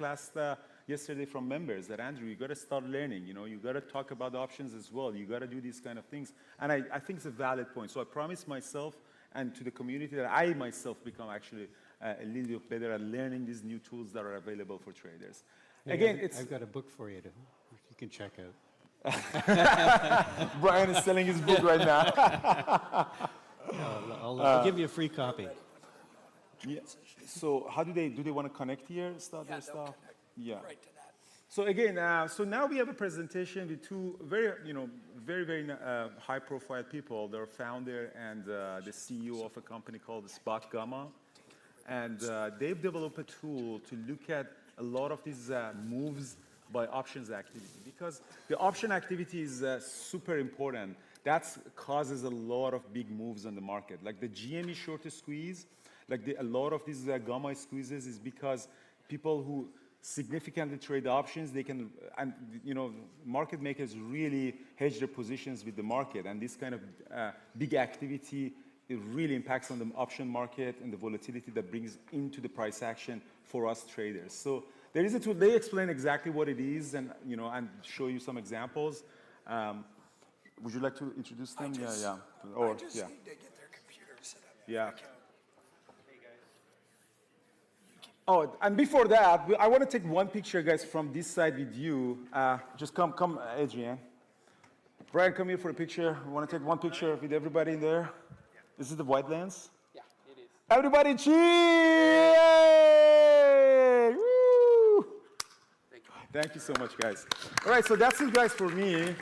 yesterday from members that, Andrew, you got to start learning. You got to talk about options as well. You got to do these kind of things. And I think it's a valid point. So I promise myself and to the community that I myself become actually a little bit better at learning these new tools that are available for traders. Hey, Again, I've got a book for you you can check out. Brian is selling his book right now. I'll give you a free copy. Yeah. So how do they want to connect here? Start their They'll stuff. connect Yeah. right to that. So again, so now we have a presentation with two very, very high-profile people. They're founder and the CEO of a company called Spot Gamma, and they've developed a tool to look at a lot of these moves by options activity, because the option activity is super important. That causes a lot of big moves on the market, like the GME short squeeze. Like a lot of these gamma squeezes is because people who significantly trade options, they can, and market makers really hedge their positions with the market, and this kind of big activity, it really impacts on the option market and the volatility that brings into the price action for us traders. So there is a tool. They explain exactly what it is, and and show you some examples. Would you like to introduce them? I just yeah. need to get their computer set up. Yeah. Oh, and before that, I want to take one picture, guys, from this side with you. Just come, Adrian. Brian, come here for a picture. I want to take one picture with everybody in there. This is the white lens. Yeah, it is. Everybody cheer! Woo! Thank you. Thank you so much, guys. All right, so that's it, guys, for me.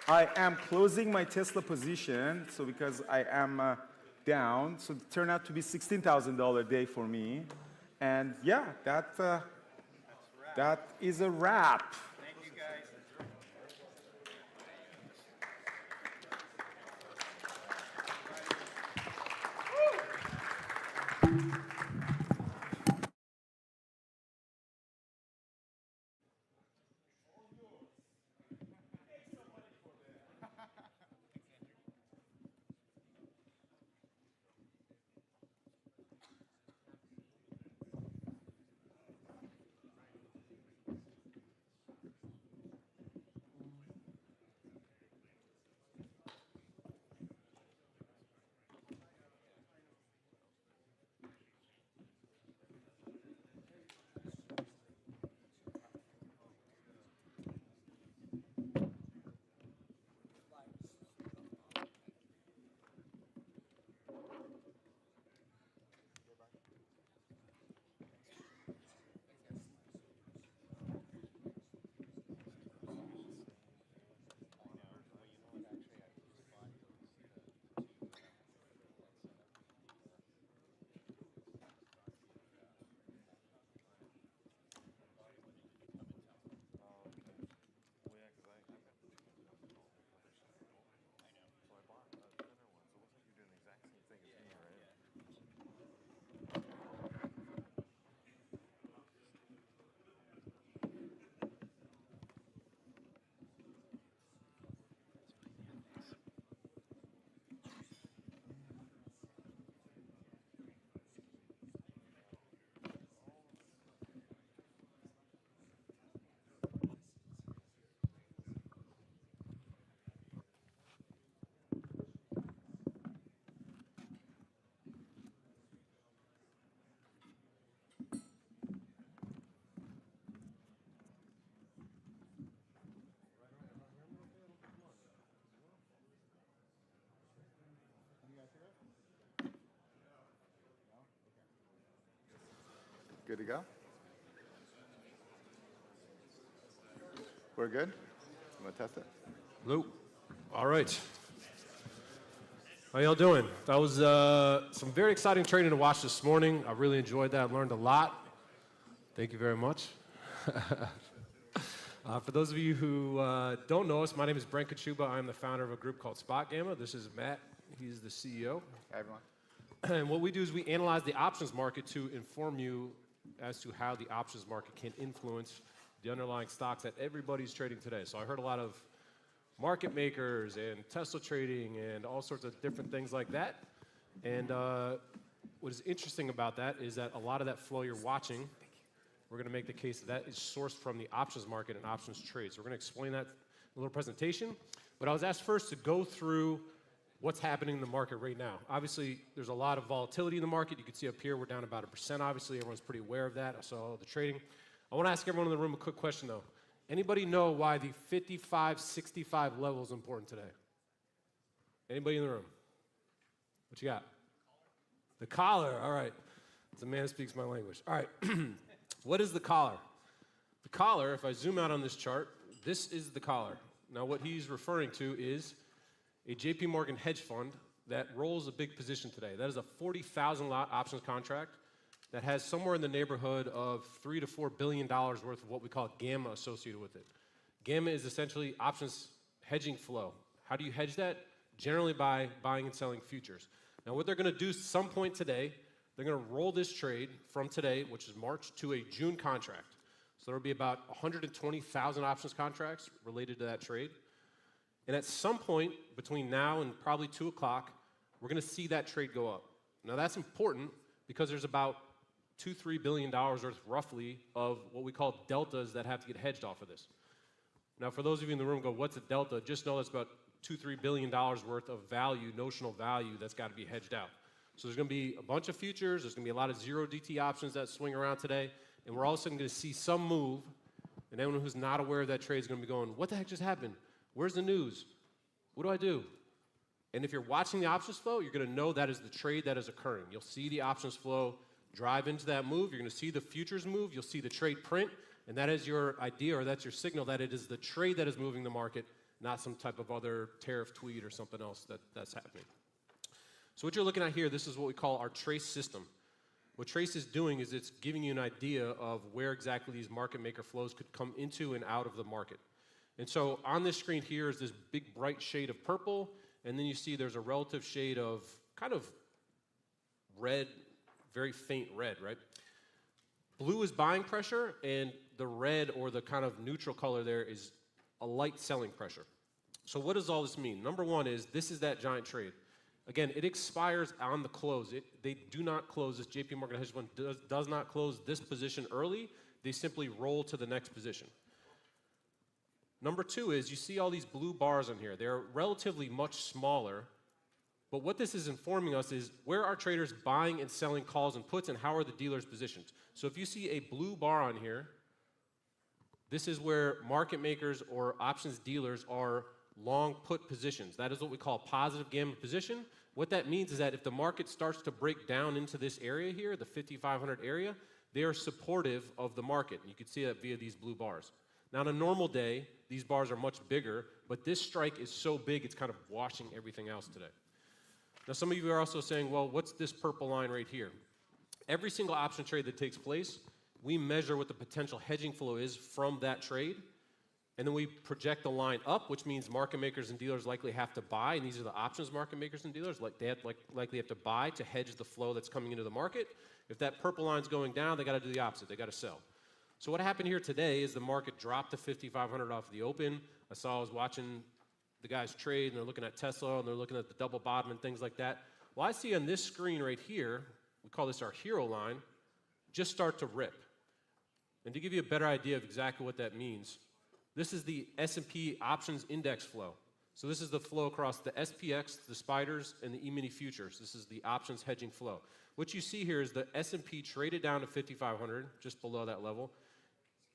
I am closing my Tesla position, so because I am down, so it turned out to be $16,000 day for me. And yeah, that is a wrap. Thank you, guys. Good to go? We're good? You want to test it? Hello. All right. How y'all doing? That was some very exciting training to watch this morning. I really enjoyed that. Learned a lot. Thank you very much. For those of you who don't know us, my name is Brent Kachuba. I'm the founder of a group called Spot Gamma. This is Matt. He's the CEO. Hi, everyone. And what we do is we analyze the options market to inform you as to how the options market can influence the underlying stocks that everybody's trading today. So I heard a lot of market makers and Tesla trading and all sorts of different things like that. And what is interesting about that is that a lot of that flow you're watching, we're going to make the case that is sourced from the options market and options trades. So we're going to explain that in a little presentation. But I was asked first to go through what's happening in the market right now. Obviously, there's a lot of volatility in the market. You can see up here we're down about 1%. Obviously, everyone's pretty aware of that. I saw all the trading. I want to ask everyone in the room a quick question, though. Anybody know why the 55-65 level is important today? Anybody in the room? What you got? The collar. All right. It's a man who speaks my language. All right. What is the collar? The collar, if I zoom out on this chart, this is the collar. Now, what he's referring to is a JP Morgan hedge fund that rolls a big position today. That is a 40,000 lot options contract that has somewhere in the neighborhood of $3 to $4 billion worth of what we call gamma associated with it. Gamma is essentially options hedging flow. How do you hedge that? Generally by buying and selling futures. Now what they're going to do some point today, they're going to roll this trade from today, which is March, to a June contract. So there will be about 120,000 options contracts related to that trade. And at some point between now and probably 2 o'clock, we're going to see that trade go up. Now that's important because there's about $2-3 billion worth roughly of what we call deltas that have to get hedged off of this. Now for those of you in the room go, what's a delta? Just know that's about $2-3 billion worth of value, notional value that's got to be hedged out. So there's going to be a bunch of futures, there's going to be a lot of zero DT options that swing around today, and we're all of a sudden going to see some move, and anyone who's not aware of that trade is going to be going, what the heck just happened? Where's the news? What do I do? And if you're watching the options flow, you're going to know that is the trade that is occurring. You'll see the options flow drive into that move. You're going to see the futures move. You'll see the trade print, and that is your idea, or that's your signal that it is the trade that is moving the market, not some type of other tariff tweet or something else that's happening. So what you're looking at here, this is what we call our trace system. What trace is doing is it's giving you an idea of where exactly these market maker flows could come into and out of the market. And so on this screen here is this big bright shade of purple, and then you see there's a relative shade of kind of red, very faint red, right? Blue is buying pressure, and the red or the kind of neutral color there is a light selling pressure. So what does all this mean? Number one is this is that giant trade. Again, it expires on the close. They do not close, this JP Morgan hedge fund does not close this position early. They simply roll to the next position. Number two is you see all these blue bars on here. They're relatively much smaller, but what this is informing us is where are traders buying and selling calls and puts, and how are the dealers positioned? So if you see a blue bar on here, this is where market makers or options dealers are long put positions. That is what we call positive gamma position. What that means is that if the market starts to break down into this area here, the 5,500 area, they are supportive of the market. And you can see that via these blue bars. Now on a normal day, these bars are much bigger, but this strike is so big it's kind of washing everything else today. Now some of you are also saying, well, what's this purple line right here? Every single option trade that takes place, we measure what the potential hedging flow is from that trade, and then we project the line up, which means market makers and dealers likely have to buy, and these are the options market makers and dealers, likely have to buy to hedge the flow that's coming into the market. If that purple line's going down, they got to do the opposite, they got to sell. So what happened here today is the market dropped to 5,500 off the open. I was watching the guys trade, and they're looking at Tesla, and they're looking at the double bottom and things like that. Well, I see on this screen right here, we call this our hero line, just start to rip. And to give you a better idea of exactly what that means, this is the S&P options index flow. So this is the flow across the SPX, the spiders, and the E-mini futures. This is the options hedging flow. What you see here is the S&P traded down to 5,500, just below that level.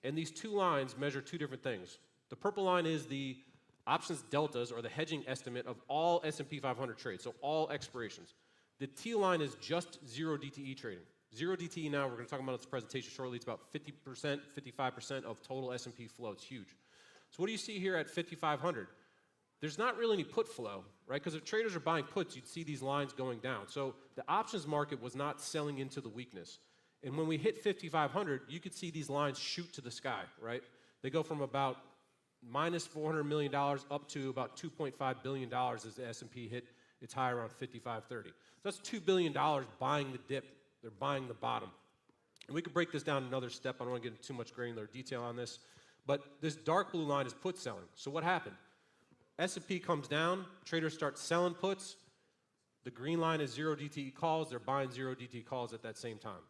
And these two lines measure two different things. The purple line is the options deltas, or the hedging estimate of all S&P 500 trades, so all expirations. The T line is just zero DTE trading. Zero DTE now, we're going to talk about this presentation shortly, it's about 50%, 55% of total S&P flow. It's huge. So what do you see here at 5,500? there's not really any put flow, right? Because if traders are buying puts, you'd see these lines going down. So the options market was not selling into the weakness. And when we hit 5,500, you could see these lines shoot to the sky, right? They go from about minus $400 million up to about $2.5 billion as the S&P hit its high around 55.30. So that's $2 billion buying the dip. They're buying the bottom. And we could break this down another step. I don't want to get into too much granular detail on this. But this dark blue line is put selling. So what happened? S&P comes down, traders start selling puts. The green line is zero DTE calls. They're buying zero DTE calls at that same time.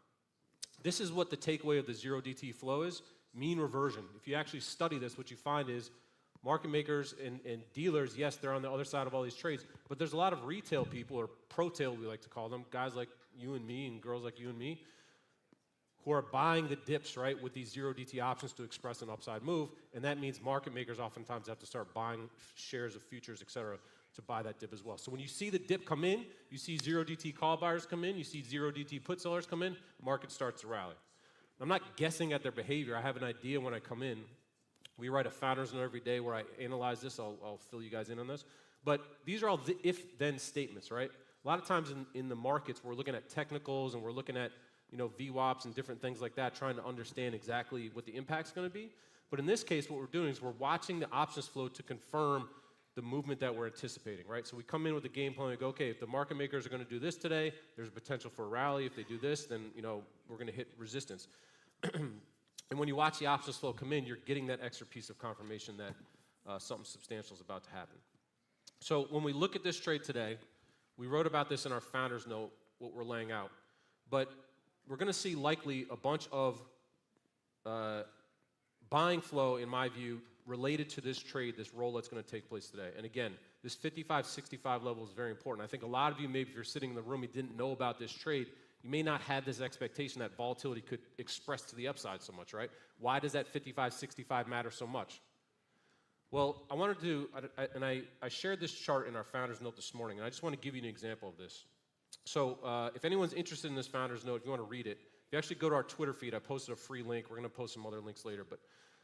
This is what the takeaway of the zero DTE flow is, mean reversion. If you actually study this, what you find is market makers and dealers, yes, they're on the other side of all these trades, but there's a lot of retail people, or pro-tail we like to call them, guys like you and me and girls like you and me, who are buying the dips, right, with these zero DTE options to express an upside move, and that means market makers oftentimes have to start buying shares of futures, et cetera, to buy that dip as well. So when you see the dip come in, you see zero DTE call buyers come in, you see zero DTE put sellers come in, market starts to rally. I'm not guessing at their behavior. I have an idea when I come in. We write a founder's note every day where I analyze this. I'll fill you guys in on this. But these are all the if-then statements, right? A lot of times in the markets, we're looking at technicals and we're looking at VWAPs and different things like that, trying to understand exactly what the impact's going to be. But in this case, what we're doing is we're watching the options flow to confirm the movement that we're anticipating, right? So we come in with a game plan. We go, okay, if the market makers are going to do this today, there's a potential for a rally. If they do this, then we're going to hit resistance. And when you watch the options flow come in, you're getting that extra piece of confirmation that something substantial is about to happen. So when we look at this trade today, we wrote about this in our founder's note, what we're laying out. But we're going to see likely a bunch of buying flow, in my view, related to this trade, this roll that's going to take place today. And again, this 55-65 level is very important. I think a lot of you, maybe if you're sitting in the room, you didn't know about this trade, you may not have this expectation that volatility could express to the upside so much, right? Why does that 55-65 matter so much? Well, I wanted to, and I shared this chart in our founder's note this morning, and I just want to give you an example of this. So if anyone's interested in this founder's note, if you want to read it, if you actually go to our Twitter feed, I posted a free link. We're going to post some other links later, but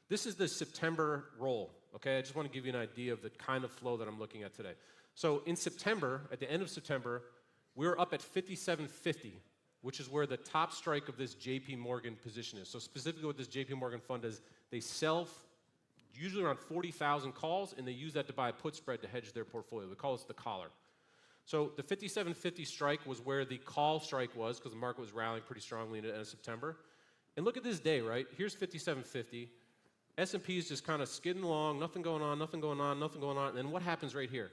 this is the September roll, okay? I just want to give you an idea of the kind of flow that I'm looking at today. So in September, at the end of September, we were up at 57.50, which is where the top strike of this JP Morgan position is. So specifically what this JP Morgan fund does, they sell usually around 40,000 calls, and they use that to buy a put spread to hedge their portfolio. We call this the collar. So the 57.50 strike was where the call strike was, because the market was rallying pretty strongly in the end of September. And look at this day, right? Here's 57.50. S&P is just kind of skidding along, nothing going on, nothing going on, nothing going on. And then what happens right here?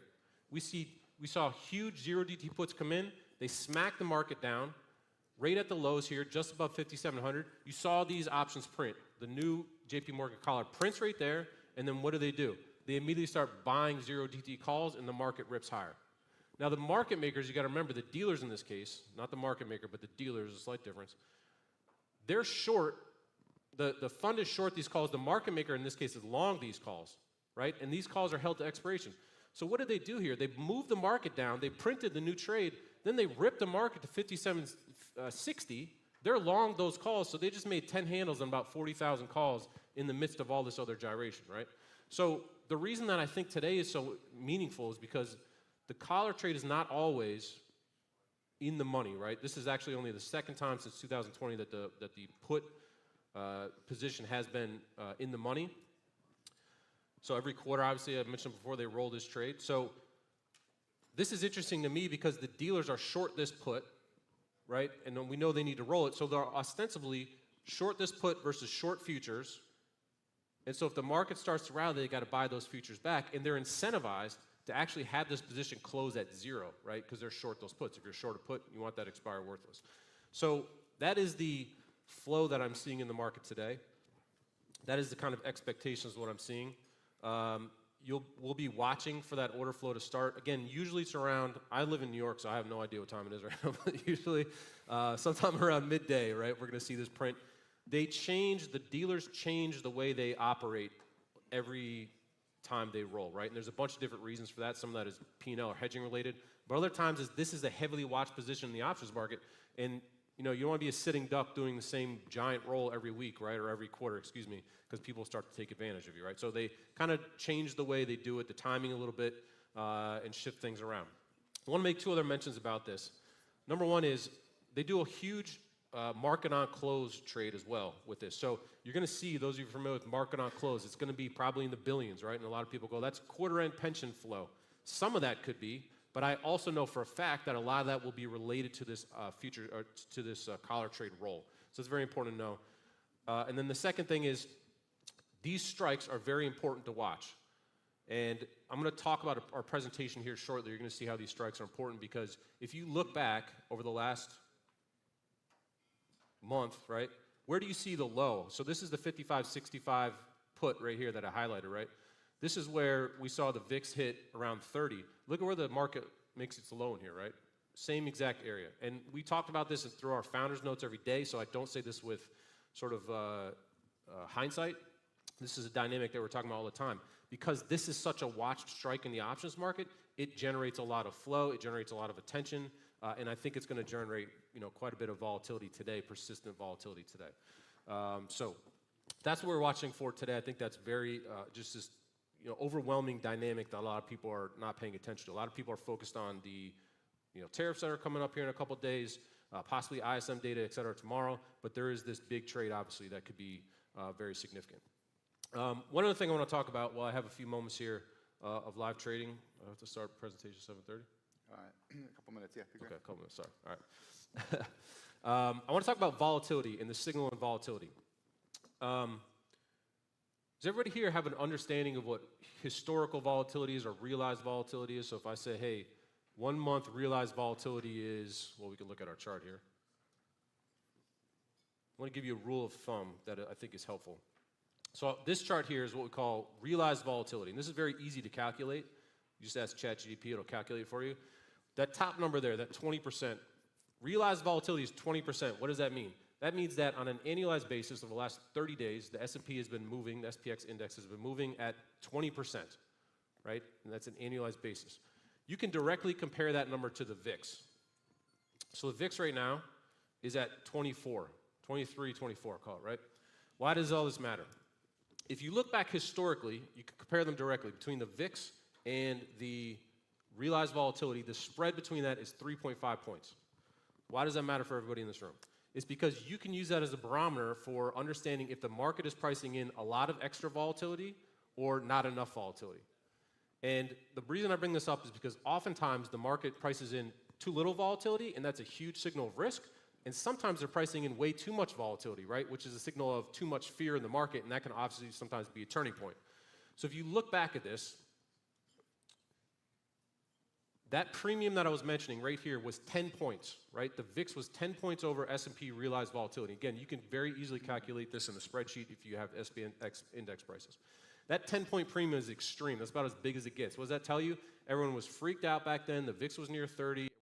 We saw huge zero DT puts come in. They smacked the market down, right at the lows here, just above 5,700. You saw these options print. The new JP Morgan collar prints right there, and then what do? They immediately start buying zero DT calls, and the market rips higher. Now, the market makers, you got to remember, the dealers in this case, not the market maker, but the dealers, a slight difference. They're short. The fund is short these calls. The market maker, in this case, is long these calls, right? And these calls are held to expiration. So what did they do here? They moved the market down. They printed the new trade. Then they ripped the market to 57.60. They're long those calls, so they just made 10 handles on about 40,000 calls in the midst of all this other gyration, right? So the reason that I think today is so meaningful is because the collar trade is not always in the money, right? This is actually only the second time since 2020 that the put position has been in the money. So every quarter, obviously, I mentioned before, they roll this trade. So this is interesting to me because the dealers are short this put, right? And then we know they need to roll it. So they're ostensibly short this put versus short futures. And so if the market starts to rally, they got to buy those futures back. And they're incentivized to actually have this position close at zero, right? Because they're short those puts. If you're short a put, you want that expire worthless. So that is the flow that I'm seeing in the market today. That is the kind of expectations of what I'm seeing. We'll be watching for that order flow to start. Again, usually it's around, I live in New York, so I have no idea what time it is right now, but usually sometime around midday, right, we're going to see this print. The dealers change the way they operate every time they roll, right? And there's a bunch of different reasons for that. Some of that is P&L or hedging related, but other times this is a heavily watched position in the options market, and you know, you don't want to be a sitting duck doing the same giant roll every week, right, or every quarter, excuse me, because people start to take advantage of you, right? So they kind of change the way they do it, the timing a little bit, and shift things around. I want to make two other mentions about this. Number one is they do a huge market on close trade as well with this. So you're going to see, those of you familiar with market on close, it's going to be probably in the billions, right? And a lot of people go, that's quarter-end pension flow. Some of that could be, but I also know for a fact that a lot of that will be related to this future, or to this collar trade roll. So it's very important to know. And then the second thing is, these strikes are very important to watch. And I'm going to talk about our presentation here shortly. You're going to see how these strikes are important, because if you look back over the last month, right, where do you see the low? So this is the 55-65 put right here that I highlighted, right? This is where we saw the VIX hit around 30. Look at where the market makes its low in here, right? Same exact area. And we talked about this through our founders notes every day, so I don't say this with sort of hindsight. This is a dynamic that we're talking about all the time. Because this is such a watched strike in the options market, it generates a lot of flow, it generates a lot of attention, and I think it's going to generate, you know, quite a bit of volatility today, persistent volatility today. So that's what we're watching for today. I think that's very just this, you know, overwhelming dynamic that a lot of people are not paying attention to. A lot of people are focused on the, you know, tariffs that are coming up here in a couple of days, possibly ISM data, et cetera, tomorrow. But there is this big trade, obviously, that could be very significant. One other thing I want to talk about while I have a few moments here of live trading. I have to start presentation 7:30. All right, a couple minutes, yeah. Okay, a couple minutes, sorry. All right. I want to talk about volatility and the signal in volatility. Does everybody here have an understanding of what historical volatility is or realized volatility is? So if I say, hey, 1 month realized volatility is, well, we can look at our chart here. I want to give you a rule of thumb that I think is helpful. So this chart here is what we call realized volatility. And this is very easy to calculate. You just ask ChatGPT, it'll calculate it for you. That top number there, that 20%, realized volatility is 20%. What does that mean? That means that on an annualized basis over the last 30 days, the S&P has been moving, the SPX index has been moving at 20%, right? And that's an annualized basis. You can directly compare that number to the VIX. So the VIX right now is at 24, 23, 24, call it, right? Why does all this matter? If you look back historically, you can compare them directly between the VIX and the realized volatility. The spread between that is 3.5 points. Why does that matter for everybody in this room? It's because you can use that as a barometer for understanding if the market is pricing in a lot of extra volatility or not enough volatility. And the reason I bring this up is because oftentimes the market prices in too little volatility, and that's a huge signal of risk. And sometimes they're pricing in way too much volatility, right? Which is a signal of too much fear in the market, and that can obviously sometimes be a turning point. So if you look back at this, that premium that I was mentioning right here was 10 points, right? The VIX was 10 points over S&P realized volatility. Again, you can very easily calculate this in a spreadsheet if you have SPX index prices. That 10-point premium is extreme. That's about as big as it gets. What does that tell you? Everyone was freaked out back then. The VIX was near 30.